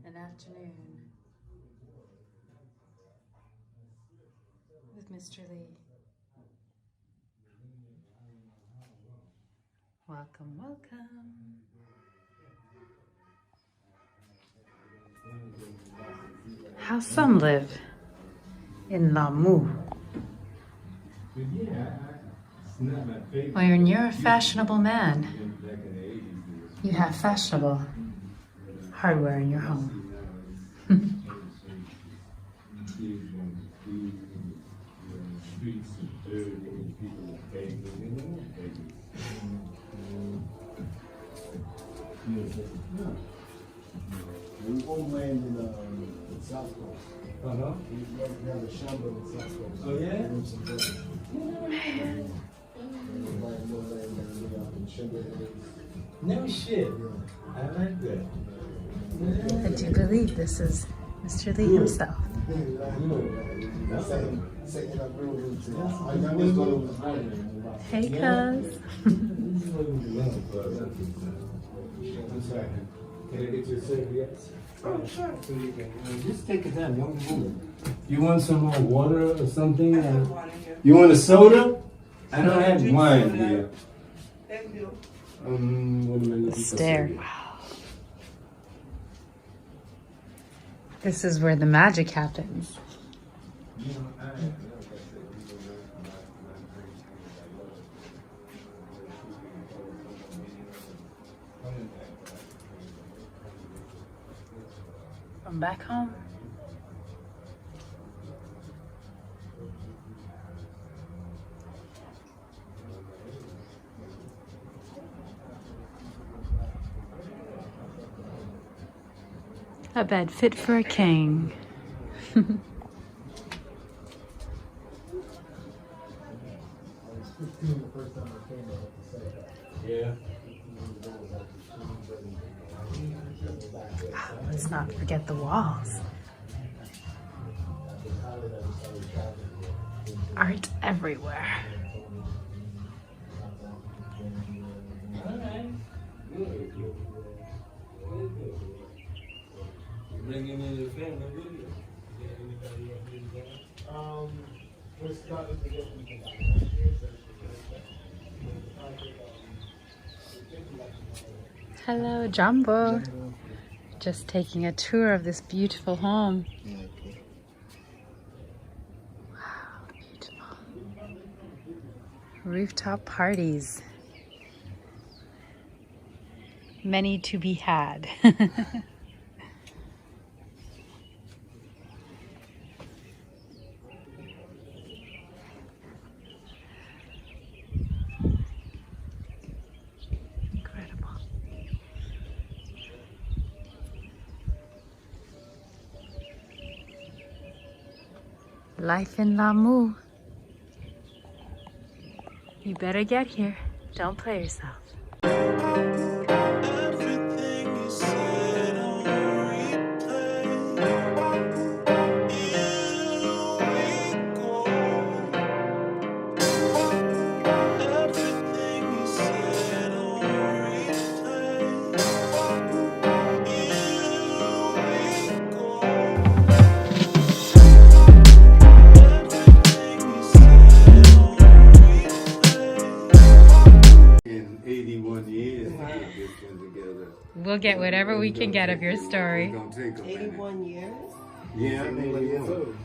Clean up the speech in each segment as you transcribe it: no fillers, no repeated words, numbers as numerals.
an afternoon with Mr. Lee. Welcome, welcome. How some live in Lamu. When you're a fashionable man, you have fashionable hardware in your home. We won't land in the South Coast. We have a shamba in the South Coast. Oh, yeah? No shit. I like that. I do believe this is Mr. Lee himself. Hey, cuz. Can I get you a serviette? Oh, sure. So you can just take it down. Don't move. You want some more water or something? You want a soda? I don't have wine here. Thank you. What am I looking for? Stare. Wow. This is where the magic happens. From back home. A bed fit for a king. Yeah. Let's not forget the walls. Art everywhere. Bringing in your family with you? We're starting to get people back. Hello, Jumbo. Just taking a tour of this beautiful home. Wow, beautiful. Rooftop parties. Many to be had. Life in Lamu. You better get here. Don't play yourself. We'll get whatever we can get of your story. 81 years? Yeah, I'm 81.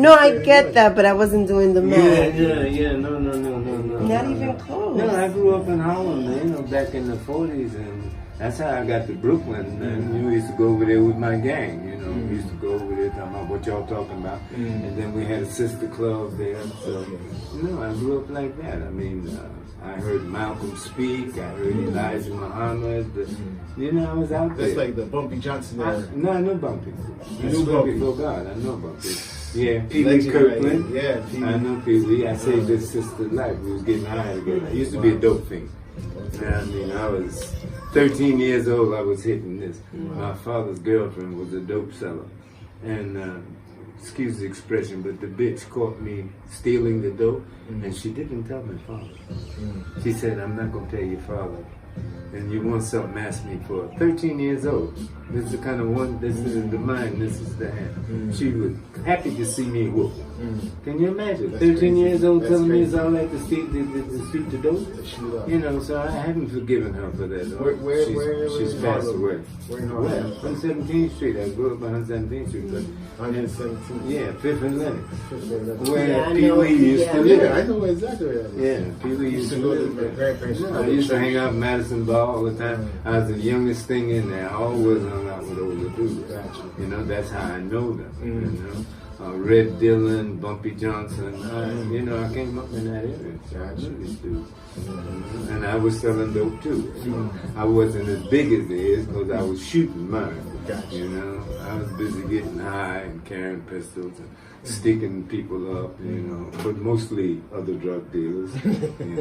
No, I get that, but I wasn't doing the math. Yeah. No. Not even close. No, I grew up in Harlem, back in the 40s, and that's how I got to Brooklyn. And we used to go over there with my gang, We used to go over there talking about what y'all talking about. And then we had a sister club there. So, I grew up like that. I mean, I heard Malcolm speak. I heard Elijah Muhammad. I was out there. That's like the Bumpy Johnson era. No, I know Bumpy. You knew Bumpy? Before God, I know Bumpy. Yeah, Pee Wee Kirkland. Yeah, I know Pee Wee. I saved his sister's life. We was getting high together. I used to be a dope fiend. I mean, I was 13 years old. I was hitting this. My father's girlfriend was a dope seller, and excuse the expression, but the bitch caught me stealing the dope, and she didn't tell my father. She said, "I'm not gonna tell your father and you want something, ask me for it. 13 years old. This is the kind of one, this is the mind, this is the hand. She was happy to see me whoop. Can you imagine? That's 13 crazy. years old That's telling me crazy. it's all right to shoot the door? Shoot up. You know, so I haven't forgiven her for that. Where she's in passed Harlem? away. Where in Well, Harlem? on 17th Street. I grew up on 17th Street. But 117. yeah, 5th and Lennox. Yeah, Where I Pee know. Wee used to Yeah, live. I know exactly where that is. Yeah, Pee Wee used to go to live my there. grandparents' Yeah, I house. used to hang out in Madison Bar all the time. I was the youngest thing in there. I always hung out with older dudes. Gotcha. You know, that's how I know them. You know, Red Dillon, Bumpy Johnson. You know, I came up in that area. So I knew these dudes. And I was selling dope too. So I wasn't as big as they is because I was shooting mine. Gotcha. You know, I was busy getting high and carrying pistols and sticking people up, you know, but mostly other drug dealers, you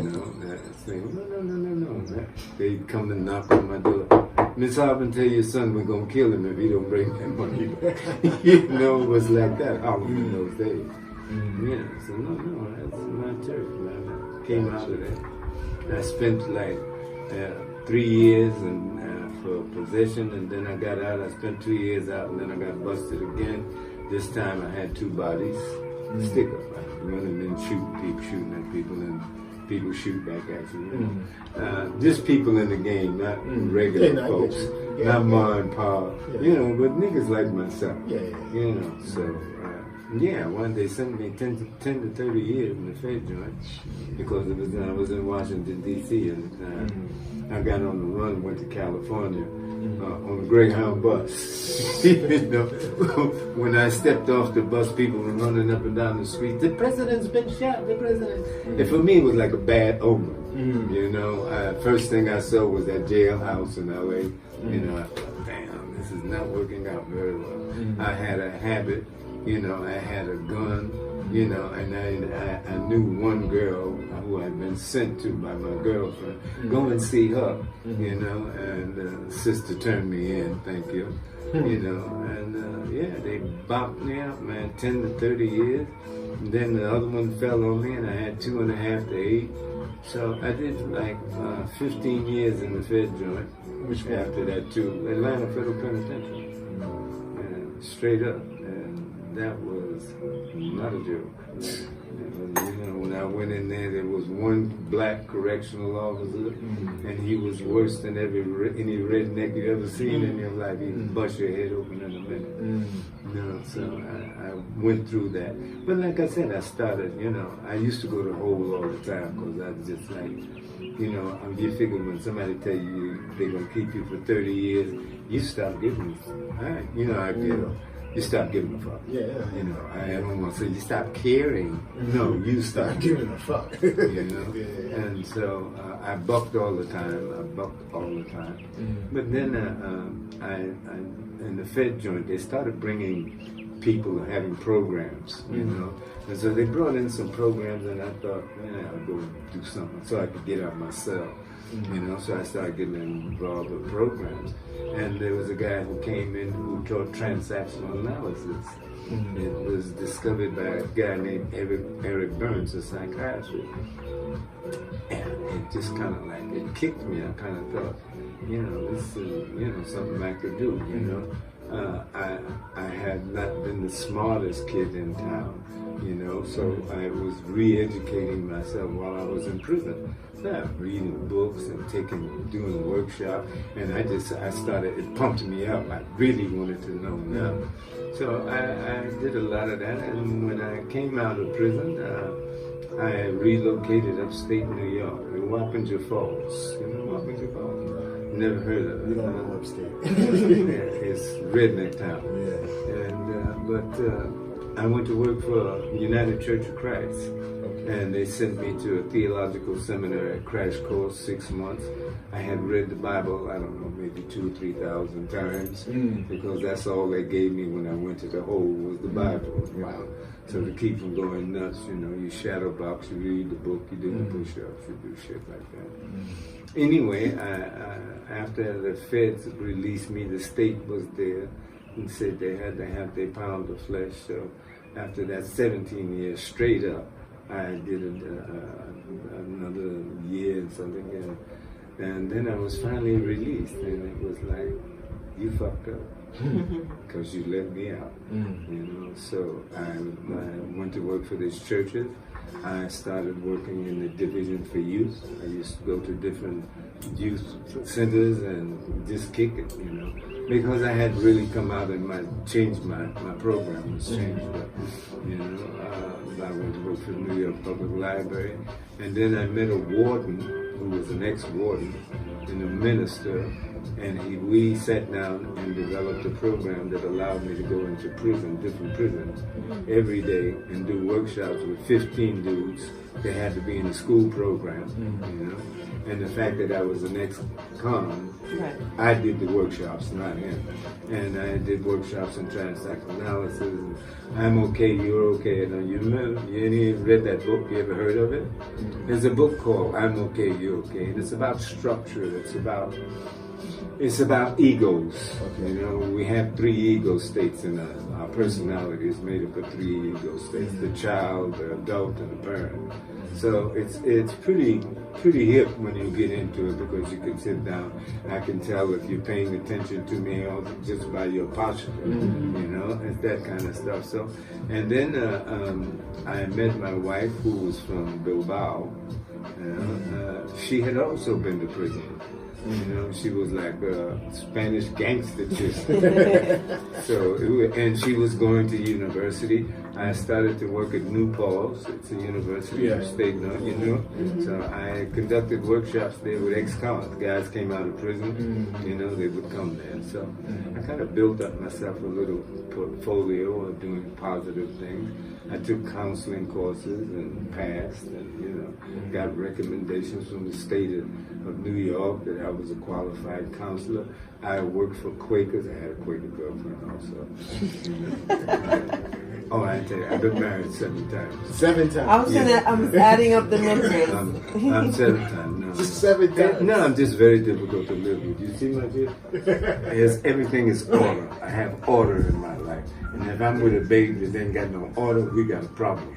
know, that saying, no. They'd come and knock on my door. Miss Harvin, tell your son we're going to kill him if he don't bring that money back. You know, it was like that, Harlem in those days. Yeah, so no, that's my church, man. I came out of that. I spent like 3 years for possession, and then I got out. I spent 2 years out, and then I got busted again. This time I had 2 bodies, stick up, right? Running and shooting at people, and people shoot back at you. You know? Just people in the game, not regular Yeah, no, I get folks, you. Yeah, not ma and pa. Yeah. You know, but niggas like myself. Yeah. You know, so yeah, one day sent me 10 to 30 years in the Fed joint because it was I was in Washington D.C. and I got on the run, went to California on a Greyhound bus. You know, when I stepped off the bus, people were running up and down the street. The president's been shot. The president. And for me, it was like a bad omen. You know, first thing I saw was that jailhouse in L.A. You know, I thought, damn, this is not working out very well. I had a habit. You know, I had a gun, you know, and I knew one girl who had been sent to by my girlfriend. Go and see her, you know, and sister turned me in, thank you, you know, and yeah, they bopped me out, man, 10 to 30 years. And then the other one fell on me, and I had 2.5 to 8. So I did like 15 years in the Fed joint. Which one? After that, too, Atlanta Federal Penitentiary, straight up. That was not a joke. You know, when I went in there was one black correctional officer, and he was worse than any redneck you ever seen in your life. He'd bust your head open in a minute. You know, so I went through that. But like I said, I started, you know, I used to go to hole all the time because I was just like, you know, you figure when somebody tell you they're going to keep you for 30 years, you stop giving. You know, I get you stop giving a fuck. Yeah. You know, I don't want to say you stop caring. No, you stop giving a fuck. You know? Yeah. And so I bucked all the time. But then in the Fed joint, they started bringing people having programs, you know. And so they brought in some programs, and I thought, man, I'll go do something so I could get out my cell. You know, so I started getting involved with programs. And there was a guy who came in who taught transactional analysis. It was discovered by a guy named Eric Burns, a psychiatrist. And it just kind of like, it kicked me. I kind of thought, you know, this is, you know, something I could do, you know. I had not been the smartest kid in town, you know, so I was re-educating myself while I was in prison. Reading books and doing workshops, and I started, it pumped me up. I really wanted to know now. So I did a lot of that, and when I came out of prison, I relocated upstate New York, in Wappinger Falls. You know Wappinger Falls? Never heard of it. You don't know upstate. It's redneck town. Yeah. And but I went to work for United Church of Christ. And they sent me to a theological seminary, a crash course, 6 months. I had read the Bible, I don't know, maybe 2,000 or 3,000 times, because that's all they gave me when I went to the hole was the Bible. You know? So to keep from going nuts, you know, you shadow box, you read the book, you do the push-ups, you do shit like that. Anyway, after the feds released me, the state was there and said they had to have their pound of flesh. So after that 17 years straight up, I did another year and something, and And then I was finally released, and it was like, you fucked up. Because you let me out, you know. So I went to work for these churches. I started working in the division for youth. I used to go to different youth centers and just kick it, you know, because I had really come out and changed my program was changed. But, you know, I went to work for the New York Public Library, and then I met a warden who was an ex-warden and a minister. And we sat down and developed a program that allowed me to go into different prisons, every day and do workshops with 15 dudes. They had to be in the school program, you know. And the fact that I was an ex-con, I did the workshops, not him. And I did workshops in psychoanalysis. And I'm okay, you're okay. And you read that book? You ever heard of it? There's a book called I'm Okay, You're Okay. And it's about structure. It's about egos. You know, we have 3 ego states in our personality is made up of 3 ego states: the child, the adult, and the parent. So it's pretty hip when you get into it, because you can sit down. I can tell if you're paying attention to me just by your posture. You know, it's that kind of stuff. So, and then I met my wife, who was from Bilbao. She had also been to prison. You know, she was like a Spanish gangster chick. And she was going to university. I started to work at New Paltz. It's a university upstate, you know. So I conducted workshops there with ex-cons. Guys came out of prison, you know, they would come there. So I kind of built up myself a little portfolio of doing positive things. I took counseling courses and passed, and, you know, got recommendations from the state of New York that I was a qualified counselor. I worked for Quakers. I had a Quaker girlfriend also. Oh, I tell you, I've been married 7 times. 7 times. I was adding up the numbers. I'm 7 times. No. Just 7 times. No, I'm just very difficult to live with. You see my kid? Everything is order. I have order in my life. And if I'm with a baby that ain't got no order, we got a problem.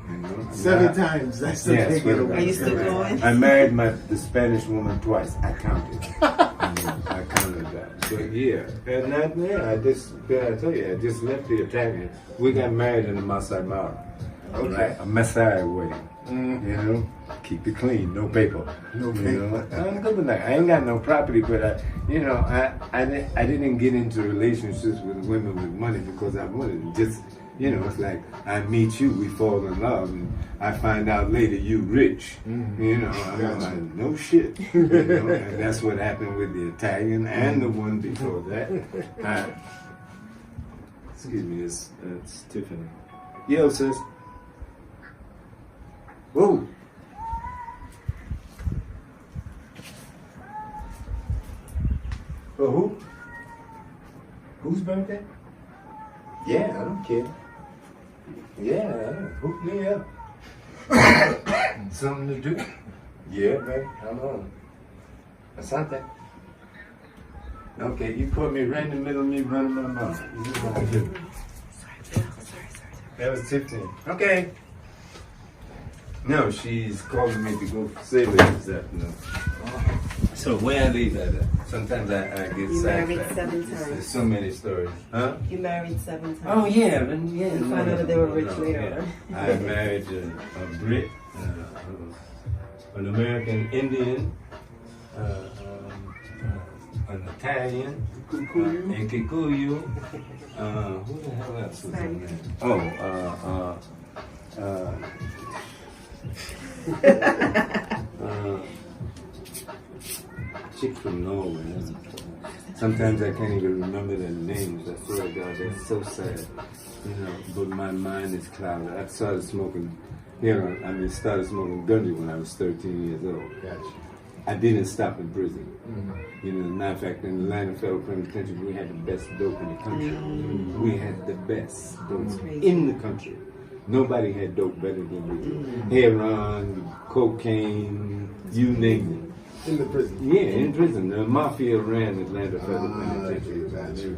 You know? 7 times. That's the thing. Are you still going? I married the Spanish woman twice. I counted. I counted that. So yeah, and I tell you, I just left the Italian. We got married in the Masai Mara. Okay. A Messiah wedding. You know, keep it clean, no paper. No paper. You know? I'm good with that. I ain't got no property, but I didn't get into relationships with women with money because I wanted to just. You know, it's like I meet you, we fall in love, and I find out later you rich. You know, I'm like, no shit. You know, and that's what happened with the Italian and the one before that. Excuse me, it's Tiffany. Yo, sis. Whoa. For who? Whose birthday? Yeah, I don't care. Yeah, hook me up. Something to do? Yeah, man, come on. Asante. Okay, you caught me right in the middle of me running my mouth. Sorry. That was 15. Okay. No, she's calling me to go say this afternoon. So where I leave at? Sometimes I get You married sidetracked. 7 times. There's so many stories. Huh? You married 7 times. Oh yeah, yeah. You found out that they were rich later. Yeah. I married a Brit, an American Indian, an Italian, and Kikuyu. Who the hell else was in there? Chick from Norway. Sometimes I can't even remember their names. I swear to God, that's so sad. You know, but my mind is clouded. I started smoking ganja when I was 13 years old. Gotcha. I didn't stop in prison. You know, as a matter of fact, in the line of federal penitentiary, we had the best dope in the country. We had the best dope in the country. Nobody had dope better than we did. Heroin, cocaine, you name it. In the prison? Yeah, in prison. The mafia ran Atlanta Federal Penitentiary.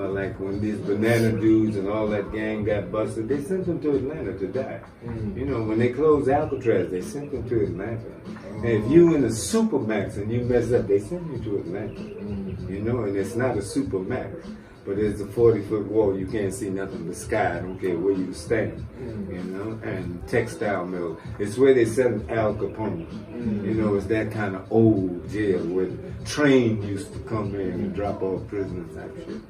like when these banana dudes and all that gang got busted, they sent them to Atlanta to die. You know, when they closed Alcatraz, they sent them to Atlanta. And if you in a Supermax and you mess up, they send you to Atlanta. You know, and it's not a Supermax, but it's a 40-foot wall. You can't see nothing but sky. I don't care where you stand. You know, and textile mill. It's where they sent Al Capone. You know, it's that kind of old jail where the train used to come in and drop off prisoners type shit.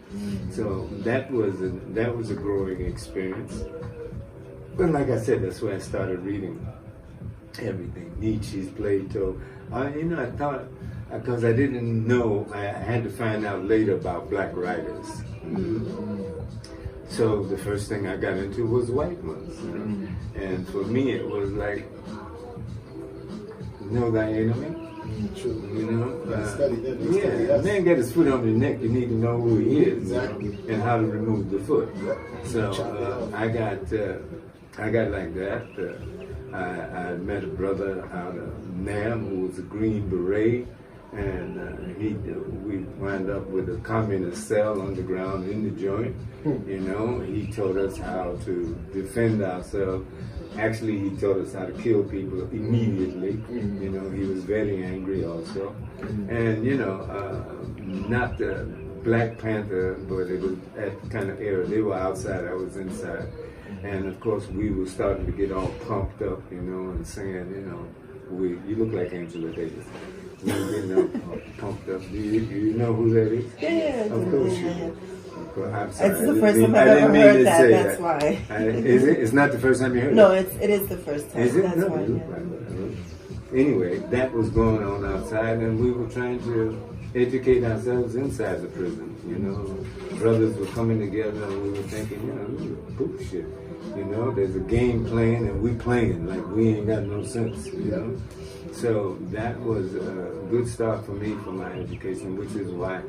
So that was a growing experience. But like I said, that's where I started reading everything. Nietzsche's, Plato. You know, I thought, because I didn't know, I had to find out later about black writers. So the first thing I got into was white ones. You know? And for me, it was like, know thy enemy. True. You know? Study that. Yeah, a man got his foot on your neck, you need to know who he is. Exactly. You know, and how to remove the foot. So I got like that. I met a brother out of Nam who was a Green Beret, and we wound up with a communist cell underground in the joint. You know, he taught us how to defend ourselves. Actually, he taught us how to kill people immediately. You know, he was very angry also. And, you know, not the Black Panther, but it was at the kind of era. They were outside, I was inside. And of course, we were starting to get all pumped up, you know, and saying, you know, you look like Angela Davis. We were getting all pumped up. Do you know who that is? Yeah. Of course you do. I'm sorry. It's the first time I've ever heard that. That's why. Is it? It's not the first time you heard it? No, it is the first time. Is it? That's No, why. you look like it. Anyway, that was going on outside, and we were trying to educate ourselves inside the prison. You know, brothers were coming together, and we were thinking, you know, this is bullshit. You know, there's a game playing, and we playing like we ain't got no sense. You know. So that was a good start for me for my education, which is why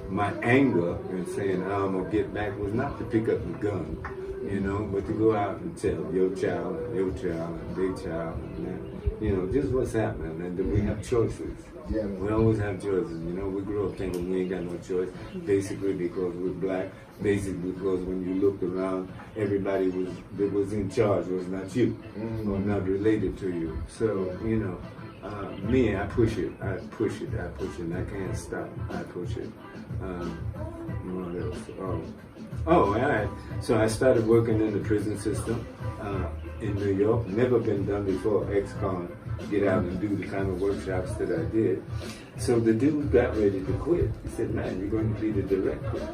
my anger in saying I'm gonna get back was not to pick up the gun, you know, but to go out and tell your child and their child, and you know, just what's happening, and that we have choices. Yeah, we always have choices. You know, we grew up thinking we ain't got no choice, basically because we're black, basically because when you looked around, everybody that was in charge was not you, or not related to you. So, you know. Me, I push it, and I can't stop. I push it. What else? All right. So I started working in the prison system in New York. Never been done before. Ex-con, get out and do the kind of workshops that I did. So the dude got ready to quit. He said, "Man, you're going to be the director."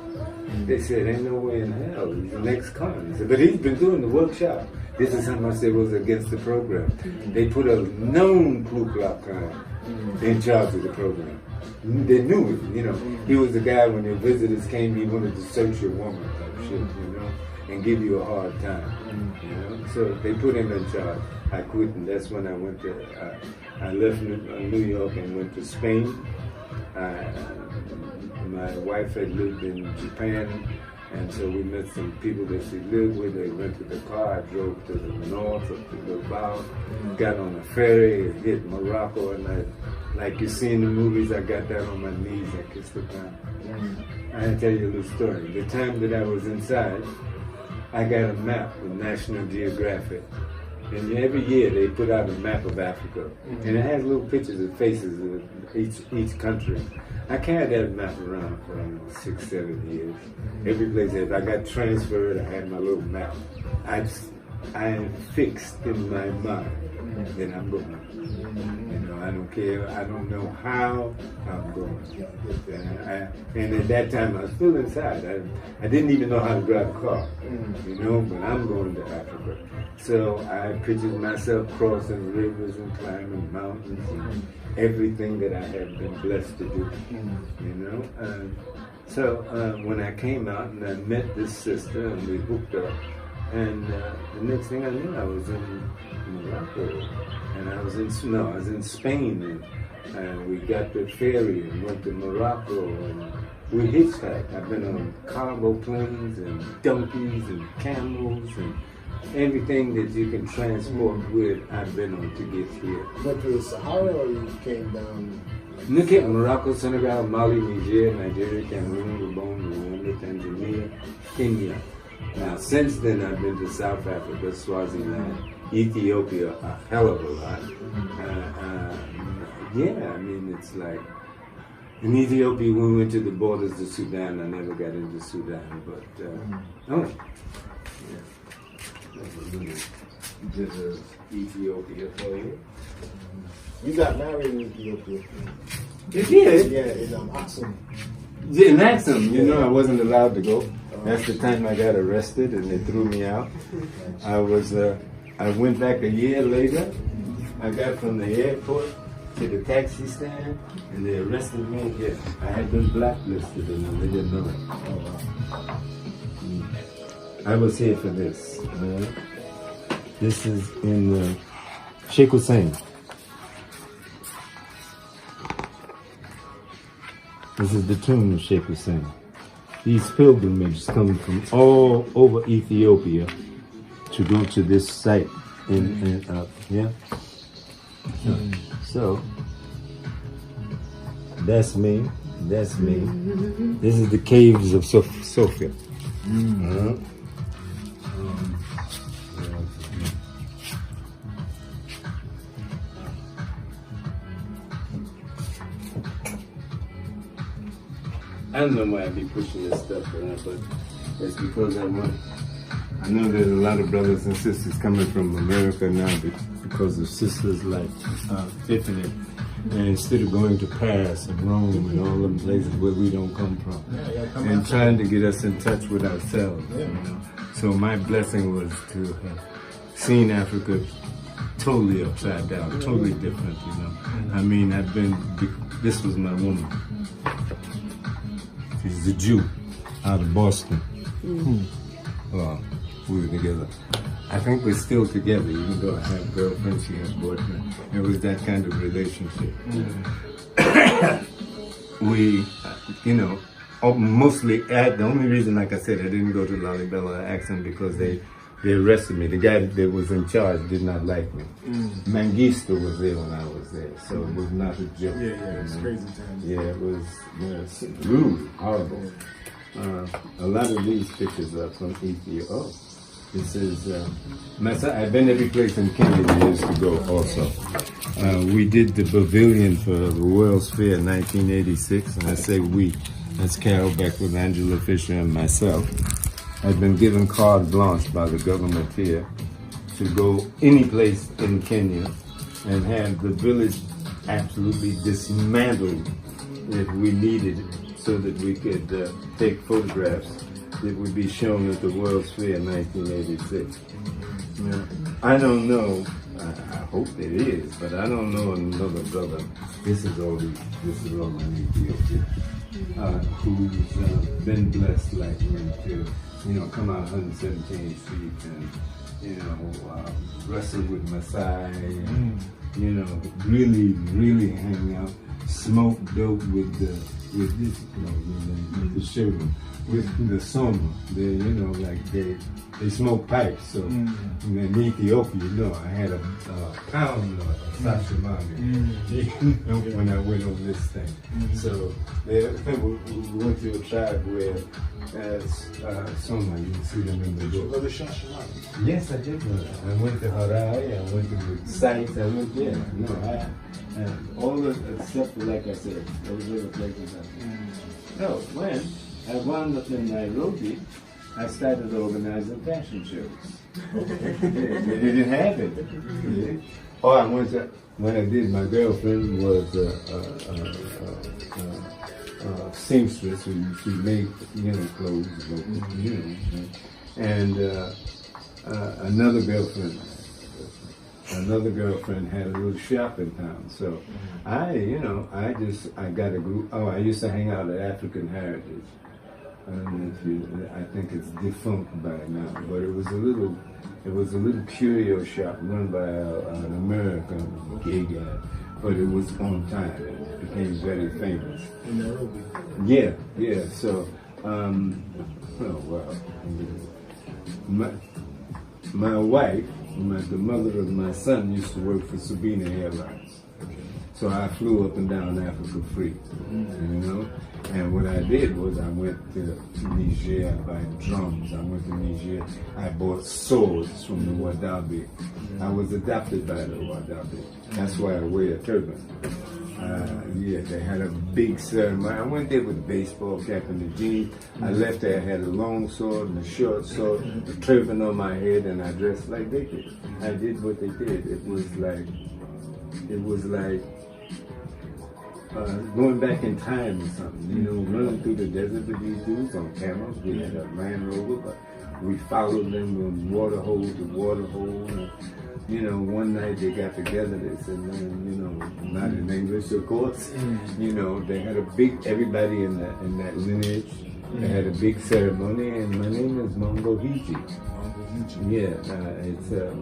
They said, "Ain't no way in hell. He's an ex-con." He said, "But he's been doing the workshop." This is how much it was against the program. They put a known Ku Klux Klan in charge of the program. They knew it, you know. He was the guy when your visitors came, he wanted to search your woman type shit, you know, and give you a hard time, you know. So they put him in charge. I quit, and that's when I went to, I left New York and went to Spain. My wife had lived in Japan. And so we met some people that she lived with. They rented a car. I drove to the north, up to Bilbao, got on a ferry, and hit Morocco. And like you see in the movies, I got down on my knees. I kissed the ground. I'll tell you a little story. The time that I was inside, I got a map with National Geographic. And every year they put out a map of Africa. And it has little pictures of faces of each country. I carried that map around for 6, 7 years. Every place, if I got transferred, I had my little map. I am fixed in my mind that I'm going. You know, I don't care. I don't know how I'm going. And at that time, I was still inside. I didn't even know how to drive a car. You know, but I'm going to Africa. So I pictured myself crossing rivers and climbing mountains and everything that I had been blessed to do. You know. So when I came out and I met this sister and we hooked up, and the next thing I knew, I was in Morocco, and I was in Spain, and we got the ferry and went to Morocco, and we hitchhiked. I've been on cargo planes and donkeys and camels and everything that you can transport with, I've been on to get here. Went through the Sahara, or you came down? Look at Morocco, Senegal, Mali, Niger, Nigeria, Cameroon, Gabon, Rwanda, Tanzania, Nigeria, Kenya. Now, since then, I've been to South Africa, Swaziland, Ethiopia, a hell of a lot. Yeah, I mean, it's like, in Ethiopia, we went to the borders to Sudan. I never got into Sudan, but, yeah. That's a little bit of Ethiopia for you. You got married in Ethiopia. You did? Yeah, in Axum. Yeah, in Axum, you know, I wasn't allowed to go. That's the time I got arrested and they threw me out. I went back a year later. I got from the airport to the taxi stand and they arrested me again. I had been blacklisted and they didn't know it. I was here for this. This is in Sheikh Hussein. This is the tomb of Sheikh Hussein. These pilgrimages come from all over Ethiopia to go to this site yeah. So that's me. That's me. This is the caves of Sophia. I don't know why I be pushing this stuff around, but it's because I know there's a lot of brothers and sisters coming from America now because of sisters like Tiffany. And instead of going to Paris and Rome and all them places where we don't come from, and trying to get us in touch with ourselves, you know. So my blessing was to have seen Africa totally upside down, totally different, you know. I mean, this was my woman. She's a Jew out of Boston. Well, we were together. I think we're still together, even though I have girlfriend, she has boyfriend. It was that kind of relationship. We, you know, mostly, the only reason, like I said, I didn't go to Lalibela Accent because they arrested me. The guy that was in charge did not like me. Mengistu was there when I was there, so it was not a joke. Yeah, it's crazy times. Yeah, it was rude, horrible. A lot of these pictures are from Ethiopia. Oh, this is, I've been every place in Kenya we used to go also. We did the pavilion for the World's Fair in 1986, and I say we, that's Carol Beck with Angela Fisher and myself. I've been given carte blanche by the government here to go any place in Kenya and have the village absolutely dismantled if we needed it, so that we could take photographs that would be shown at the World's Fair in 1986. I don't know, I hope it is, but I don't know another brother. This is all in Ethiopia, who's been blessed like me to, you know, come out 117th Street and, you know, wrestle with Maasai and, you know, really, really hang out, smoke dope with this, you know, with the children, with the Soma. They, you know, like they smoke pipes. So in Ethiopia, you know, I had a pound of sashimami when I went on this thing. So we went to a tribe where Soma, you can see them in the book. Brother Shashimani. Yes, I did. I went to Harai, I went to the sites, I went there. No, all the, except for, like I said, those other places I've been. So when I wound up in Nairobi, I started organizing fashion shows. They didn't have it. Oh, when I did, my girlfriend was seamstress, who she made, you know, clothes, you know, and another girlfriend had a little shop in town. So I got a group. Oh, I used to hang out at African Heritage. I don't know if I think it's defunct by now, but it was a little curio shop run by an American gay guy, but it was on time. It became very famous. In Nairobi. Yeah. So, my wife, the mother of my son, used to work for Sabina Airlines. So I flew up and down Africa free, you know. And what I did was I went to Niger, I bought drums. I went to Niger, I bought swords from the Wadabi. I was adopted by the Wadabi. That's why I wear a turban. Yeah, they had a big ceremony. I went there with a baseball cap and the jeans. I left there, I had a long sword and a short sword, a turban on my head, and I dressed like they did. I did what they did. It was like going back in time or something, you know, running through the desert with these dudes on camels. We had a Land Rover, but we followed them from water hole to water hole. And, you know, one night they got together, they said, man, you know, not in English, of course. You know, they had a big, everybody in that lineage, they had a big ceremony, and my name is Mongo Hiji. Yeah,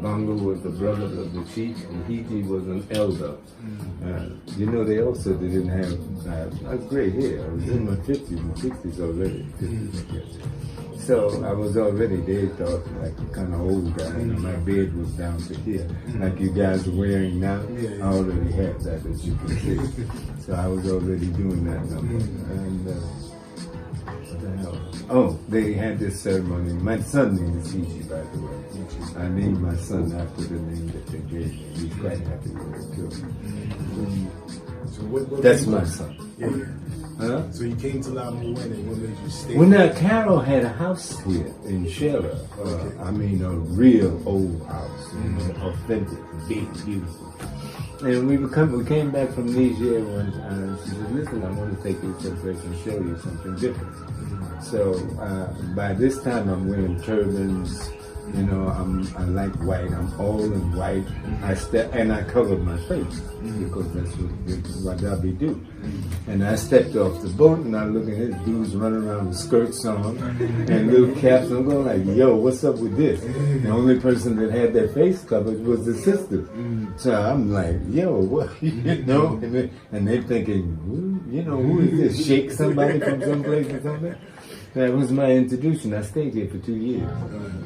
Bongo was the brother of the chief, and Hiji was an elder. You know, they also didn't have gray hair. I was in my 50s and 60s already. So I was already, they thought, like a kind of old guy. And my bed was down to here, like you guys are wearing now. I already had that, as you can see. So I was already doing that number. And what the hell? Oh, they had this ceremony. My son name is Ishé, by the way. I named my son after the name that they gave me. He's quite happy when they killed me. So what That's my son. Yeah. Huh? So you came to Lamu when and what made you stay? Well, now, Carol had a house here in Shera. I mean, a real old house, you know, authentic, big, beautiful. And we came back from Niger one time. She said, listen, I want to take you to a place and show you something different. So by this time, I'm wearing turbans. You know, I like white. I'm all in white. And I covered my face because that's what Wadabi do. And I stepped off the boat and I look at these dudes running around with skirts on and little caps. I'm going like, yo, what's up with this? The only person that had their face covered was the sister. So I'm like, yo, what? You know? And they're thinking, you know, who is this? Shake somebody from someplace or something? That was my introduction. I stayed here for 2 years.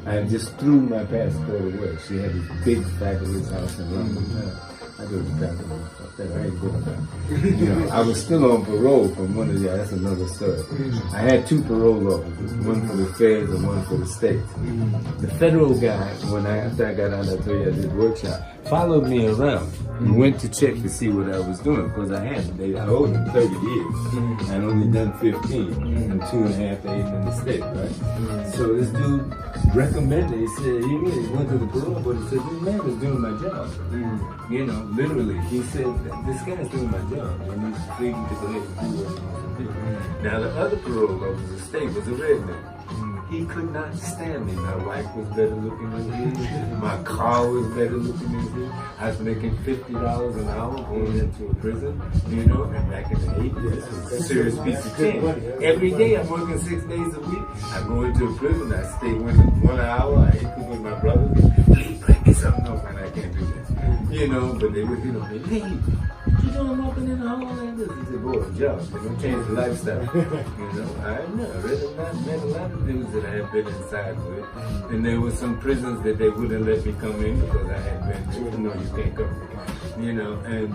I just threw my passport away. She had this big, fabulous house in London. I go to Capital. I ain't going back. You know, I was still on parole from one of that's another story. I had 2 parole officers, one for the feds and one for the states. The federal guy, after I got out, I told you I did workshop, followed me around and went to check to see what I was doing because I owed him 30 years. I'd only done 15 and 2.5 days in the state, right? So this dude recommended, he said, he really went to the parole, but he said, this man is doing my job. You know, literally, he said, this guy's doing my job. And he's pleading to go ahead and do what he wants to do. Now, the other parole officer, the state, was a redneck. He could not stand me. My wife was better looking than him. My car was better looking than him. I was making $50 an hour going into a prison, you know, and back in the 80s, this was a serious piece of change. Every day I'm working 6 days a week. I go into a prison, I stay 1 hour, I eat with my brothers. Leave, break something up, and I can't do that. You know, but they would, you know, leave. You know, I'm opening a hole like this. He said, boy, job, they're going to change the lifestyle. You know, I met a lot of dudes that I had been inside with. And there were some prisons that they wouldn't let me come in because I had been to. No, you can't come. You know, and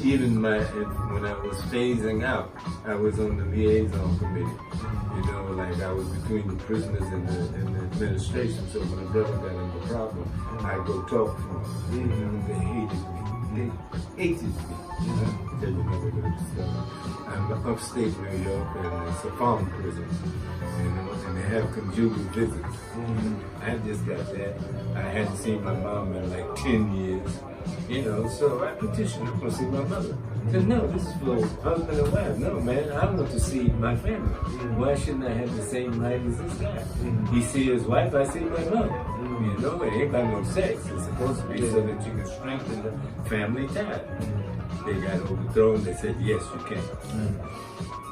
even when I was phasing out, I was on the liaison committee. You know, like I was between the prisoners and the administration. So when a brother got into a problem, I go talk to them. You know, they hated me. They hated me. I'm upstate New York, and it's a farm prison, you know, and they have conjugal visits. I just got that. I hadn't seen my mom in like 10 years, you know, so I petitioned to see my mother. I said, no, this is for husband and wife. No, man, I want to see my family. Why shouldn't I have the same right as this guy? He see his wife, I see my mother. You know, it ain't about no sex. It's supposed to be so that you can strengthen the family tie. They got overthrown. They said, yes, you can.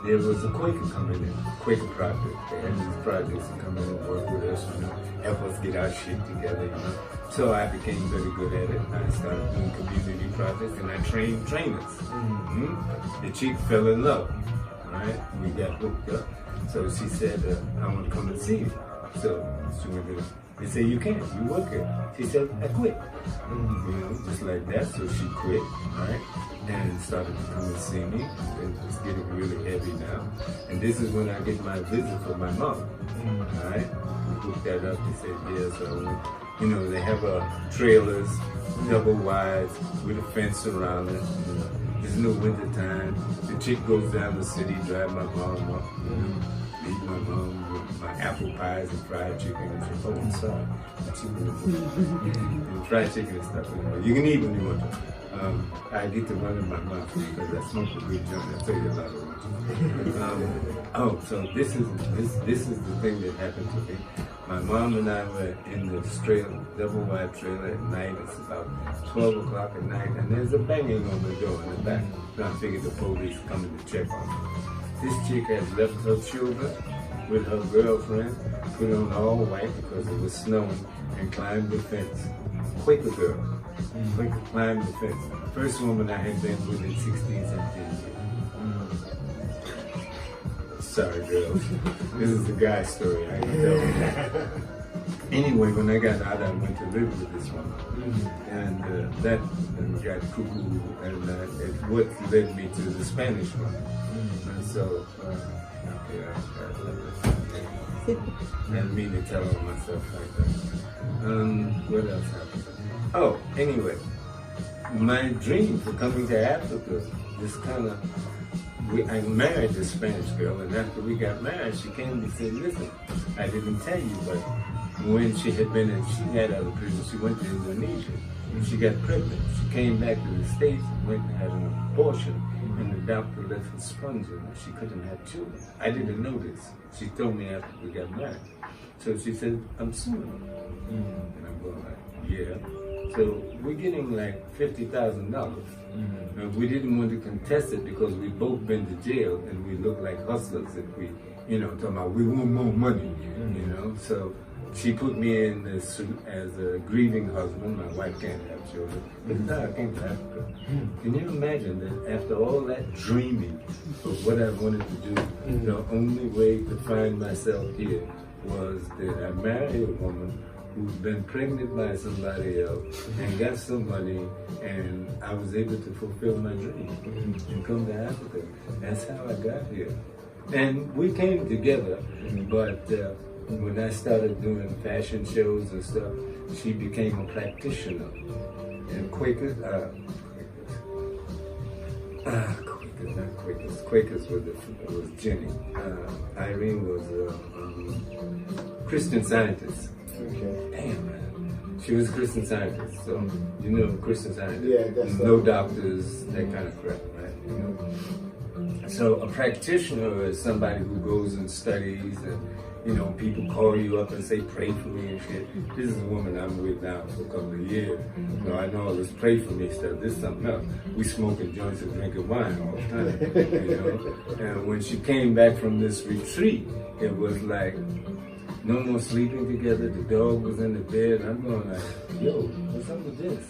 There was a Quaker coming in, Quaker project. They had these projects to come in and work with us, you know, help us get our shit together, you know. So I became very good at it. I started doing community projects and I trained trainers. The chick fell in love, right? We got hooked up. So she said, I want to come and see you. So she went to He said, you can't, you work here. She said, I quit. You know, just like that. So she quit, right? And started to come and see me. And it's getting really heavy now. And this is when I get my visit from my mom. All right? We hooked that up. He said, yeah, so, you know, they have trailers, double wides, with a fence around it. You know, it's no winter time. The chick goes down the city, drive my mom up, you know, eat my mom with my apple pies and fried chicken. And she said, oh, I'm sorry. And fried chicken and stuff. You can eat when you want to. I get to run in my mouth because I smoke a good joint. I'll tell you about it. So this is the thing that happened to me. My mom and I were in this trailer, double wide trailer at night. It's about 12 o'clock at night, and there's a banging on the door in the back. And I figured the police coming to check on me. This chick had left her children with her girlfriend, put on all white because it was snowing, and climbed the fence. Quaker girl. Quaker climbed the fence. First woman I had been with in 16, 17 years. Sorry, girls. This is the guy story I can tell. Anyway, when I got out, I went to live with this woman. And that got cuckoo, and it what led me to the Spanish one. And so, I didn't mean to tell on myself like that. What else happened? Oh, anyway, my dream for coming to Africa, this kind of, I married this Spanish girl, and after we got married, she came and said, listen, I didn't tell you, but when she had been in, she had other prisons, she went to Indonesia, and she got pregnant. She came back to the States and went and had an abortion, and the doctor left her sponge in her. She couldn't have children. I didn't know this. She told me after we got married. So she said, I'm suing you. And I'm going like, yeah. So we're getting like $50,000. We didn't want to contest it because we both been to jail and we look like hustlers if we, you know, talking about we want more money, you know. So she put me in as a grieving husband. My wife can't have children. But now I came to Africa. Can you imagine that after all that dreaming of what I wanted to do, the only way to find myself here was that I married a woman who's been pregnant by somebody else and got some money, and I was able to fulfill my dream and come to Africa. That's how I got here. And we came together, but when I started doing fashion shows and stuff, she became a practitioner. And Quakers was Jenny. Irene was a Christian Scientist. Okay. Damn, man. She was a Christian Scientist, so you know Christian Scientist. Yeah, that's no doctors, that kind of crap, right? You know. So a practitioner is somebody who goes and studies, and you know, people call you up and say, pray for me and shit. This is a woman I'm with now for a couple of years. You know, I know all this pray for me stuff. This is something else. We smoking joints and drinking wine all the time, you know. And when she came back from this retreat, it was like, no more sleeping together. The dog was in the bed. I'm going like, yo, what's up with this?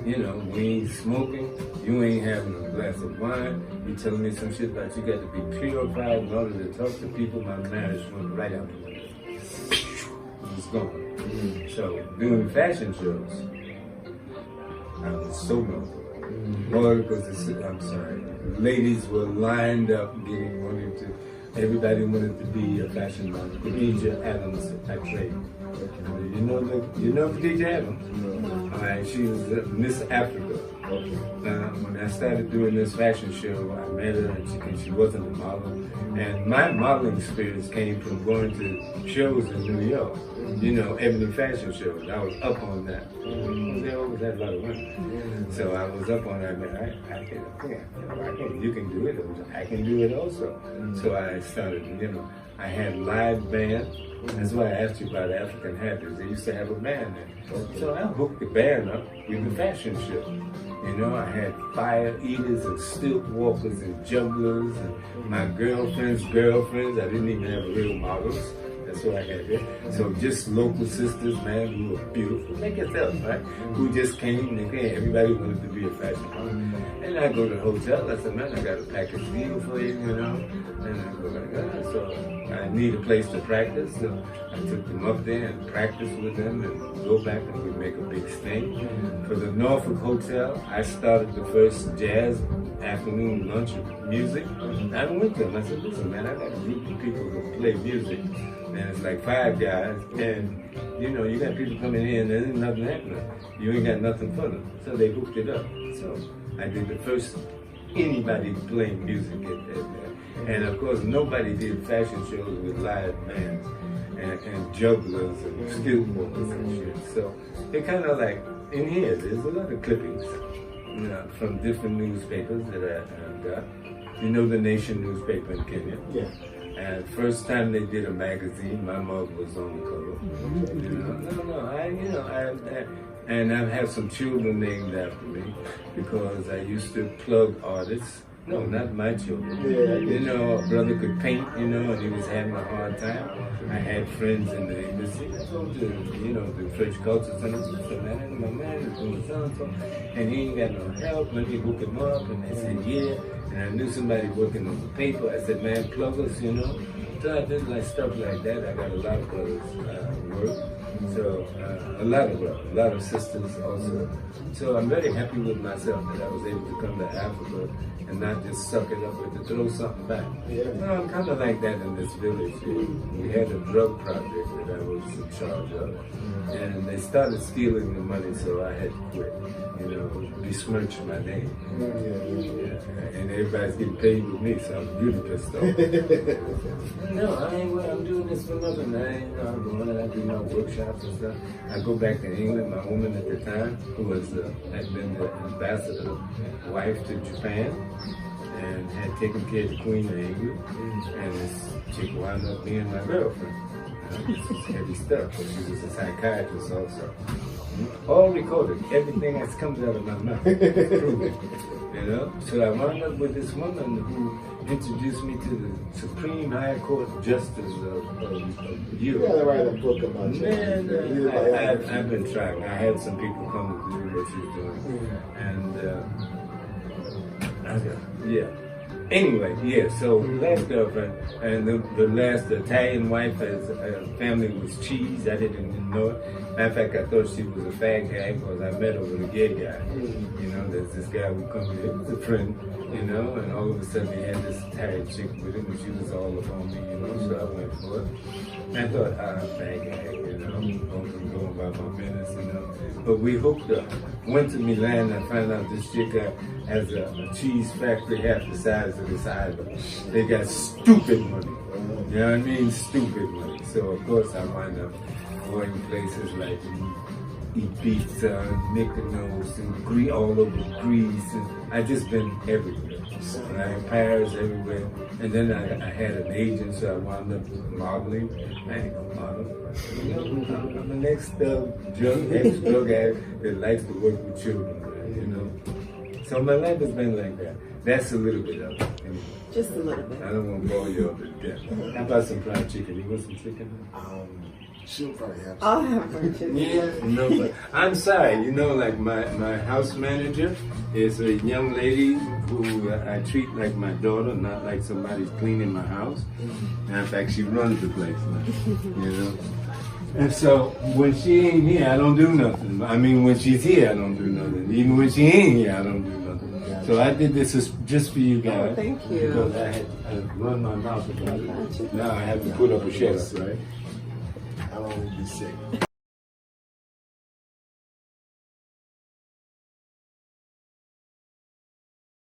You know, we ain't smoking. You ain't having a glass of wine. You telling me some shit about you got to be purified in order to talk to people. My marriage went right out the window. It was gone. So doing fashion shows, I was so miserable. Boy, because I'm sorry, ladies were lined up wanting to. Everybody wanted to be a fashion model. Khadija Adams at trade. You know Khadija Adams? All right, she was Miss Africa. When I started doing this fashion show, I met her and she wasn't a model. And my modeling experience came from going to shows in New York. You know, Ebony fashion shows. I was up on that. They always had a lot of women. So I was up on that. I can, you can do it. I can do it also. So I started, you know, I had live band. That's why I asked you about African Habits. They used to have a band there. So I hooked the band up with the fashion show. You know, I had fire eaters and stilt walkers and jugglers and my girlfriends. I didn't even have real models. That's what I had there. So just local sisters, man, who were beautiful. Like yourself, right? Who just came and everybody wanted to be a fashion model. And I go to the hotel. I said, man, I got a package deal for you, you know. And I go like, so I need a place to practice, so I took them up there and practiced with them and go back and we'd make a big sting. For the Norfolk Hotel, I started the first jazz afternoon lunch music. I went to them. I said, listen, man, I got a group of people who play music. And it's like 5 guys, and you know, you got people coming in and there's nothing happening. You ain't got nothing for them. So they hooked it up. So I did the first anybody playing music at there. And of course, nobody did fashion shows with live bands and jugglers and skilled workers and shit. So it kind of like, in here, there's a lot of clippings, you know, from different newspapers that I got. You know the Nation newspaper in Kenya? Yeah. And first time they did a magazine, my mother was on the cover. You know, and I've had some children named after me because I used to plug artists. No, not my children. Yeah. You know, a brother could paint, you know, and he was having a hard time. I had friends in the embassy. I go to, you know, the French Culture Center. So, man, my man is doing something, and he ain't got no help. Let me hook him up. And they said, yeah. And I knew somebody working on the paper. I said, man, plug us, you know. So I did like stuff like that. I got a lot of brothers work. So a lot of sisters also. So I'm very happy with myself that I was able to come to Africa and not just suck it up, but to throw something back. Yeah. Well, I'm kind of like that in this village. We had a drug project that I was in charge of, and they started stealing the money, so I had to quit. You know, besmirch my name. Yeah. And everybody's getting paid with me, so I'm really pissed off. No, I'm doing this for nothing. I'm going and I do my workshops and stuff. I go back to England. My woman at the time, who was had been the ambassador wife to Japan, and had taken care of the Queen of England, and this chick wound up being my girlfriend. This is heavy stuff. She was a psychiatrist also. All recorded. Everything that comes out of my mouth. Proven. You know? So I wound up with this woman who introduced me to the Supreme High Court Justice of Europe. You gotta write a book about you. Man, I've been trying. I had some people come to do what she's doing. And yeah. Anyway, yeah, so last girlfriend, and the last Italian wife, as family was cheese. I didn't even know it. Matter of fact, I thought she was a fag guy because I met her with a gay guy. You know, there's this guy who comes here, he was a friend, you know, and all of a sudden he had this Italian chick with him, and she was all up on me, you know, so I went for it. And I thought, fag guy, you know, going about my business, you know. But we hooked up. Went to Milan and found out this chick has a cheese factory half the size of this island. They got stupid money. You know what I mean? Stupid money. So of course I wind up going places like Ibiza, Mykonos, and all over Greece. And I just been everywhere. Right? Paris, everywhere. And then I had an agent, so I wound up modeling. I ain't gonna model. You know, I'm an ex-drug addict that likes to work with children, you know. So my life has been like that. That's a little bit of it. Anyway. Just a little bit. I don't want to bore you all to death. How about some fried chicken? You want some chicken? She'll probably have some. I'll have fried chicken. Yeah, no, but I'm sorry. You know, like my house manager is a young lady who I treat like my daughter, not like somebody's cleaning my house. And in fact, she runs the place now, you know. And so when she ain't here, I don't do nothing. I mean, when she's here, I don't do nothing. Even when she ain't here, I don't do nothing. So I did this just for you guys. Oh, thank you. Because I run my mouth about it. Now I have to put up a shut up, right? I don't want to be sick.